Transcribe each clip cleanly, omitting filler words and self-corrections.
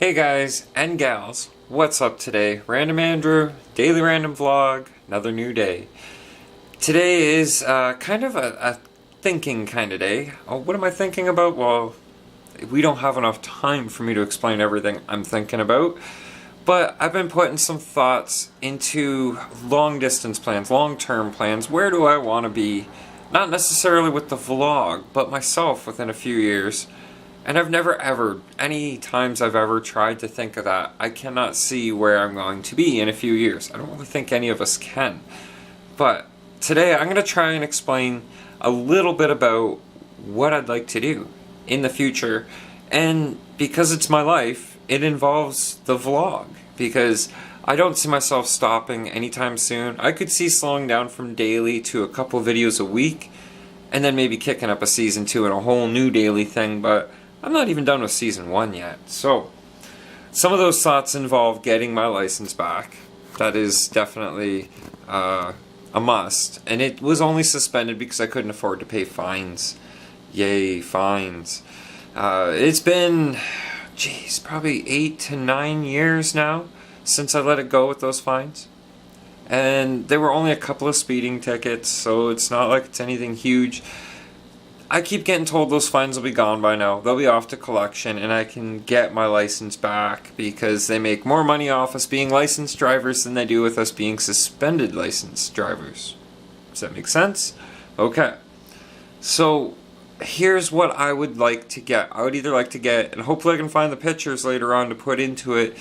Hey guys and gals, what's up today? Random Andrew, daily random vlog, another new day. Today is kind of a thinking kind of day. Oh, what am I thinking about? Well, we don't have enough time for me to explain everything I'm thinking about. But I've been putting some thoughts into long distance plans, long term plans. Where do I want to be? Not necessarily with the vlog, but myself within a few years. And I've never ever, any times I've ever tried to think of that, I cannot see where I'm going to be in a few years. I don't really think any of us can. But today I'm going to try and explain a little bit about what I'd like to do in the future. And because it's my life, it involves the vlog. Because I don't see myself stopping anytime soon. I could see slowing down from daily to a couple videos a week. And then maybe kicking up a season 2 and a whole new daily thing. But I'm not even done with season 1 yet. So, some of those thoughts involve getting my license back. That is definitely a must. And it was only suspended because I couldn't afford to pay fines. Yay, fines. It's been, geez, probably 8 to 9 years now since I let it go with those fines. And there were only a couple of speeding tickets, so it's not like it's anything huge. I keep getting told those fines will be gone by now. They'll be off to collection and I can get my license back because they make more money off us being licensed drivers than they do with us being suspended licensed drivers. Does that make sense? Okay. So here's what I would like to get. I would either like to get, and hopefully I can find the pictures later on to put into it,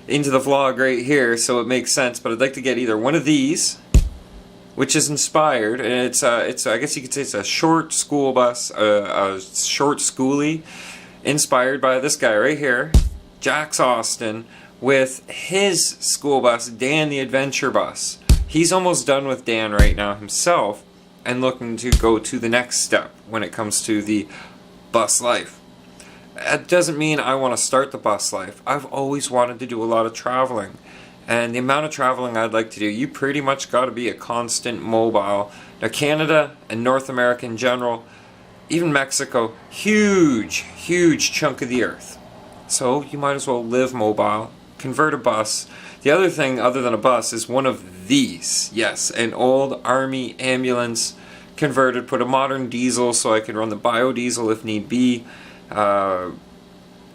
into the vlog right here so it makes sense, but I'd like to get either one of these, which is inspired, and it's I guess you could say it's a short school bus, a short schoolie, inspired by this guy right here, Jax Austin, with his school bus, Dan the Adventure Bus. He's almost done with Dan right now himself, and looking to go to the next step when it comes to the bus life. That doesn't mean I want to start the bus life. I've always wanted to do a lot of traveling. And the amount of traveling I'd like to do, you pretty much got to be a constant mobile. Now Canada and North America in general, even Mexico, huge chunk of the earth. So you might as well live mobile, convert a bus. The other thing other than a bus is one of these. Yes, an old army ambulance converted, put a modern diesel so I could run the biodiesel if need be.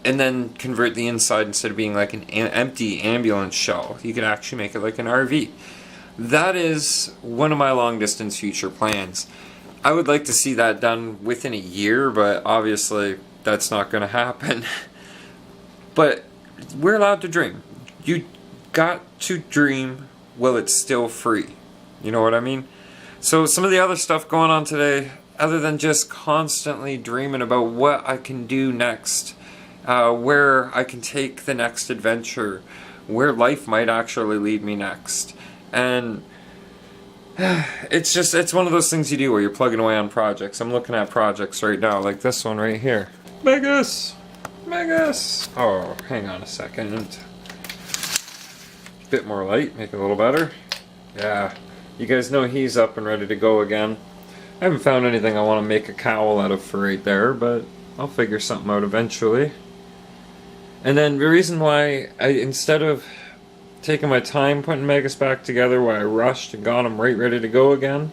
And then convert the inside, instead of being like an empty ambulance shell, you could actually make it like an RV. That is one of my long distance future plans. I would like to see that done within a year, but obviously that's not going to happen. But we're allowed to dream. You got to dream while it's still free. You know what I mean? So some of the other stuff going on today, other than just constantly dreaming about what I can do next, where I can take the next adventure, where life might actually lead me next. And it's one of those things you do where you're plugging away on projects. I'm looking at projects right now, like this one right here. Megas! Oh, hang on a second. Bit more light, make it a little better. Yeah, you guys know he's up and ready to go again. I haven't found anything I want to make a cowl out of for right there, but I'll figure something out eventually. And then the reason why instead of taking my time putting Megas back together, why I rushed and got him right ready to go again,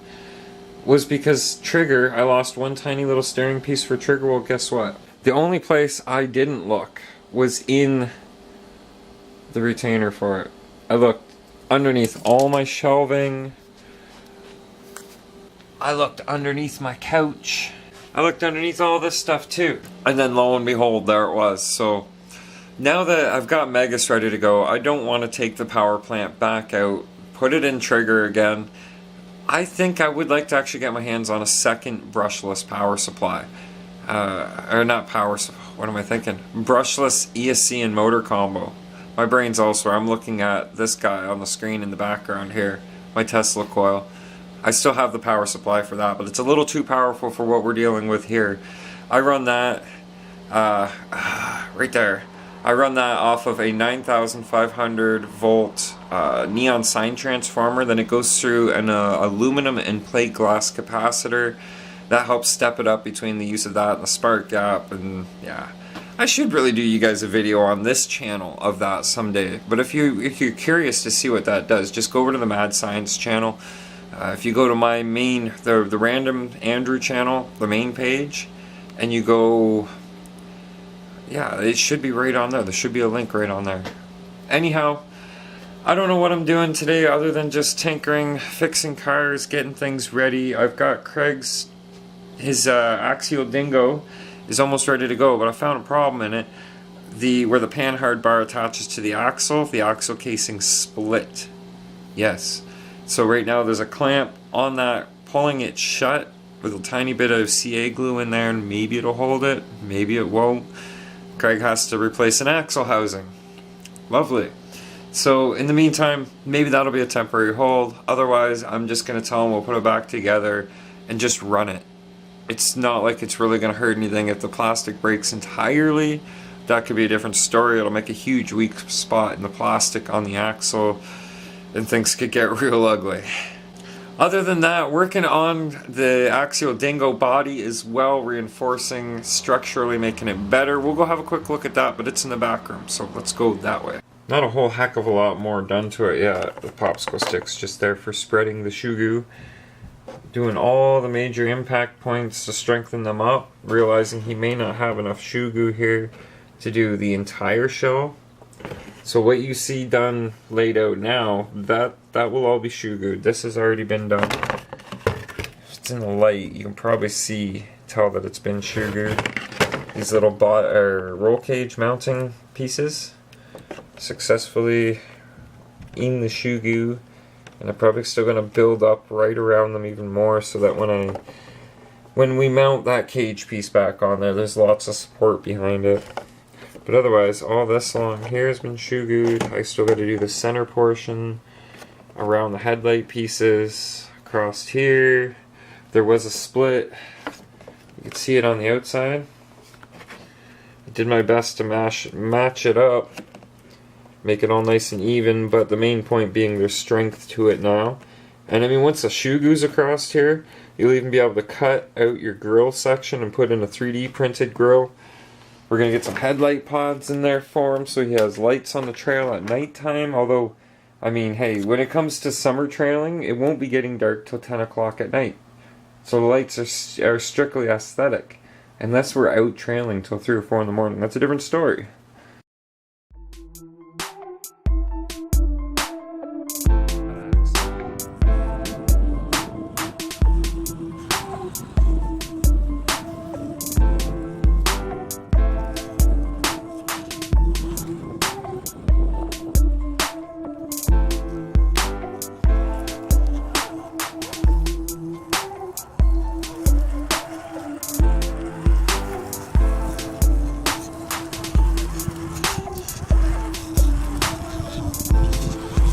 was because Trigger, I lost one tiny little steering piece for Trigger. Well, guess what? The only place I didn't look was in the retainer for it. I looked underneath all my shelving. I looked underneath my couch. I looked underneath all this stuff too. And then lo and behold, there it was. So now that I've got Megas ready to go, I don't want to take the power plant back out, put it in Trigger again. I think I would like to actually get my hands on a second brushless power supply. Or not power, what am I thinking? Brushless ESC and motor combo. My brain's elsewhere. I'm looking at this guy on the screen in the background here, my Tesla coil. I still have the power supply for that, but it's a little too powerful for what we're dealing with here. I run that, right there. I run that off of a 9,500 volt neon sign transformer. Then it goes through an aluminum and plate glass capacitor. That helps step it up between the use of that and the spark gap. And yeah, I should really do you guys a video on this channel of that someday. But if you're curious to see what that does, just go over to the Mad Science channel. If you go to my main, the Random Andrew channel, the main page, and you go, yeah, it should be right on there. There should be a link right on there. Anyhow, I don't know what I'm doing today other than just tinkering, fixing cars, getting things ready. I've got Craig's, his axial dingo is almost ready to go, but I found a problem in it. Where the panhard bar attaches to the axle casing split. Yes. So right now there's a clamp on that pulling it shut with a tiny bit of CA glue in there, and maybe it'll hold it, maybe it won't. Craig has to replace an axle housing. Lovely. So in the meantime, maybe that'll be a temporary hold. Otherwise, I'm just going to tell him we'll put it back together and just run it. It's not like it's really going to hurt anything. If the plastic breaks entirely, that could be a different story. It'll make a huge weak spot in the plastic on the axle, and things could get real ugly. Other than that, working on the axial dingo body as well, reinforcing, structurally making it better. We'll go have a quick look at that, but it's in the back room, so let's go that way. Not a whole heck of a lot more done to it yet. The popsicle stick's just there for spreading the shoe goo. Doing all the major impact points to strengthen them up, realizing he may not have enough shoe goo here to do the entire shell. So what you see done, laid out now, that will all be shoe goo. This has already been done. If it's in the light, you can probably tell that it's been shoe goo. These little roll cage mounting pieces successfully in the shoe goo, and I'm probably still going to build up right around them even more, so that when we mount that cage piece back on there, there's lots of support behind it. But otherwise, all this along here has been shoe gooed. I still got to do the center portion around the headlight pieces. Across here, there was a split. You can see it on the outside. I did my best to match it up, make it all nice and even, but the main point being there's strength to it now. And I mean, once the shoe goo's across here, you'll even be able to cut out your grille section and put in a 3D printed grille. We're going to get some headlight pods in there for him so he has lights on the trail at nighttime. Although, I mean, hey, when it comes to summer trailing, it won't be getting dark till 10 o'clock at night. So the lights are strictly aesthetic. Unless we're out trailing till 3 or 4 in the morning. That's a different story.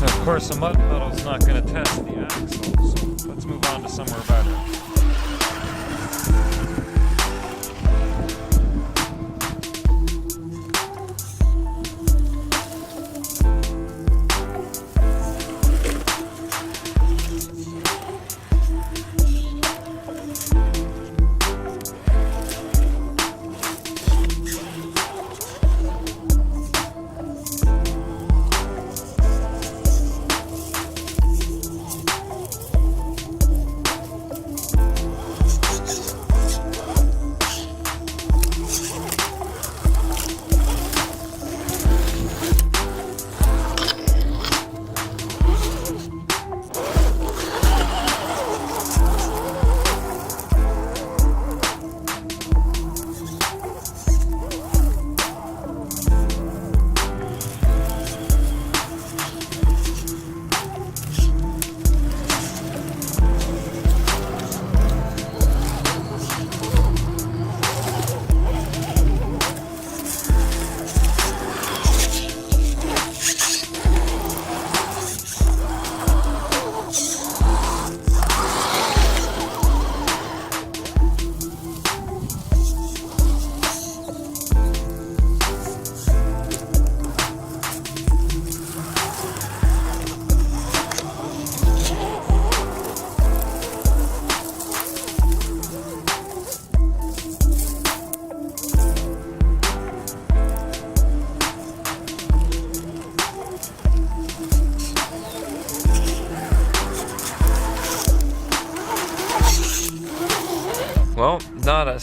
Of course, a mud puddle's not going to test the axle, so let's move on to somewhere better.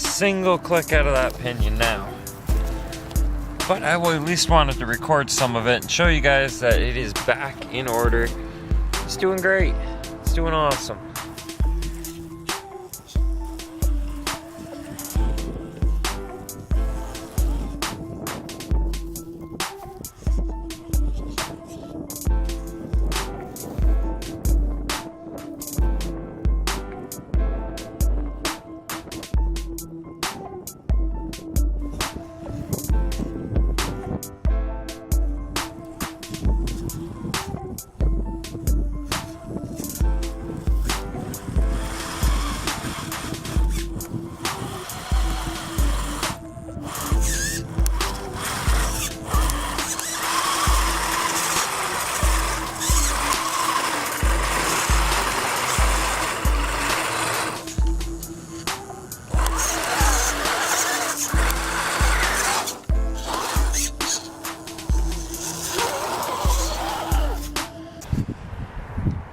single click out of that pinion now. But I will at least wanted to record some of it and show you guys that it is back in order. It's doing great. It's doing awesome.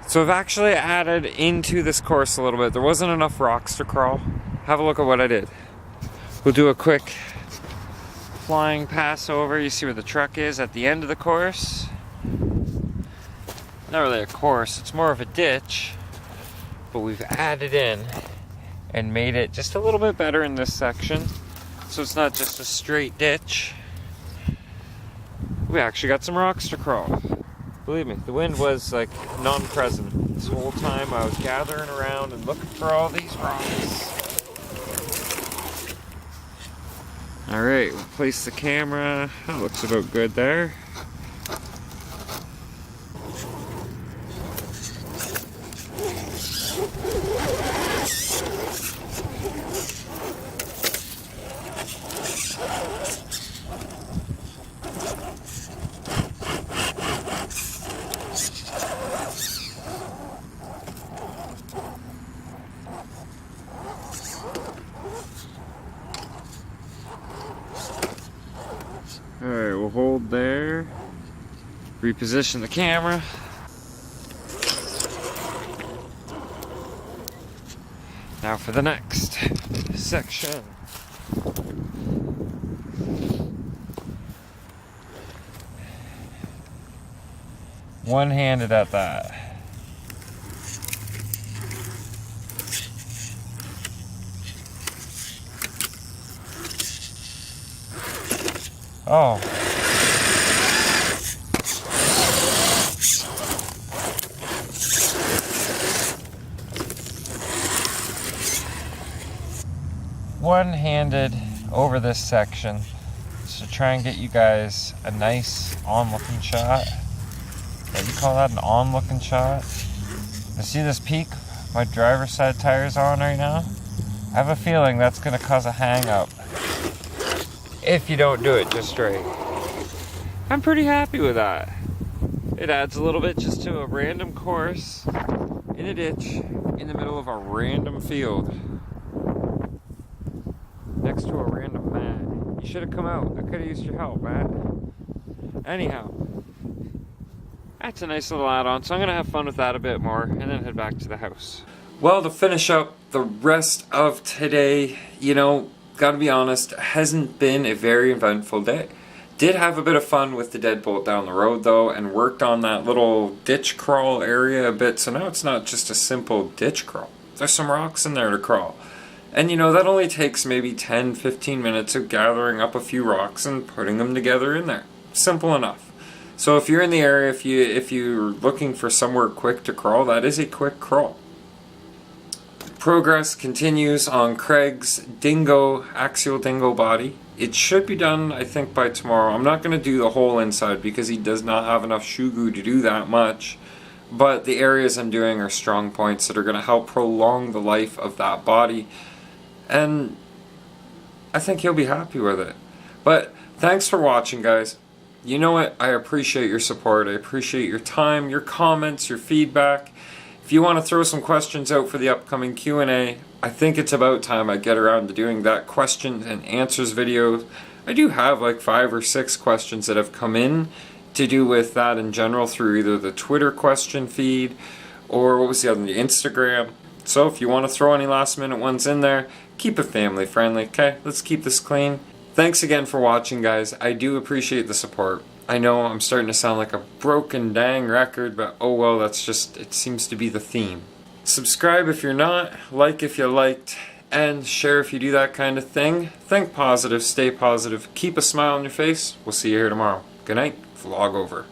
So I've actually added into this course a little bit. There wasn't enough rocks to crawl. Have a look at what I did. We'll do a quick flying pass over. You see where the truck is at the end of the course. Not really a course, it's more of a ditch. But we've added in and made it just a little bit better in this section. So it's not just a straight ditch. We actually got some rocks to crawl. Believe me, the wind was like non-present. This whole time I was gathering around and looking for all these rocks. Alright, we'll place the camera. That looks about good there. Alright, we'll hold there, reposition the camera. Now for the next section. One-handed at that. Oh. One-handed over this section just to try and get you guys a nice on-looking shot. What do you call that, an on-looking shot? You see this peak my driver's side tire's on right now? I have a feeling that's going to cause a hang-up if you don't do it just right. I'm pretty happy with that. It adds a little bit just to a random course in a ditch in the middle of a random field next to a random mat. You should have come out. I could have used your help, Matt. Anyhow, that's a nice little add-on, so I'm going to have fun with that a bit more and then head back to the house. Well, to finish up the rest of today, you know, gotta be honest, hasn't been a very eventful day. Did have a bit of fun with the deadbolt down the road though, and worked on that little ditch crawl area a bit, so now it's not just a simple ditch crawl. There's some rocks in there to crawl. And you know, that only takes maybe 10-15 minutes of gathering up a few rocks and putting them together in there. Simple enough. So if you're in the area, if you're looking for somewhere quick to crawl, that is a quick crawl. Progress continues on Craig's axial dingo body. It should be done, I think, by tomorrow. I'm not going to do the whole inside because he does not have enough shugu to do that much. But the areas I'm doing are strong points that are going to help prolong the life of that body. And I think he'll be happy with it. But thanks for watching, guys. You know what? I appreciate your support. I appreciate your time, your comments, your feedback. If you want to throw some questions out for the upcoming Q&A, I think it's about time I get around to doing that question and answers video. I do have like 5 or 6 questions that have come in to do with that in general through either the Twitter question feed or what was the other, the Instagram. So if you want to throw any last minute ones in there, keep it family friendly, okay? Let's keep this clean. Thanks again for watching, guys. I do appreciate the support. I know I'm starting to sound like a broken dang record, but oh well, that's just, it seems to be the theme. Subscribe if you're not, like if you liked, and share if you do that kind of thing. Think positive, stay positive, keep a smile on your face. We'll see you here tomorrow. Good night. Vlog over.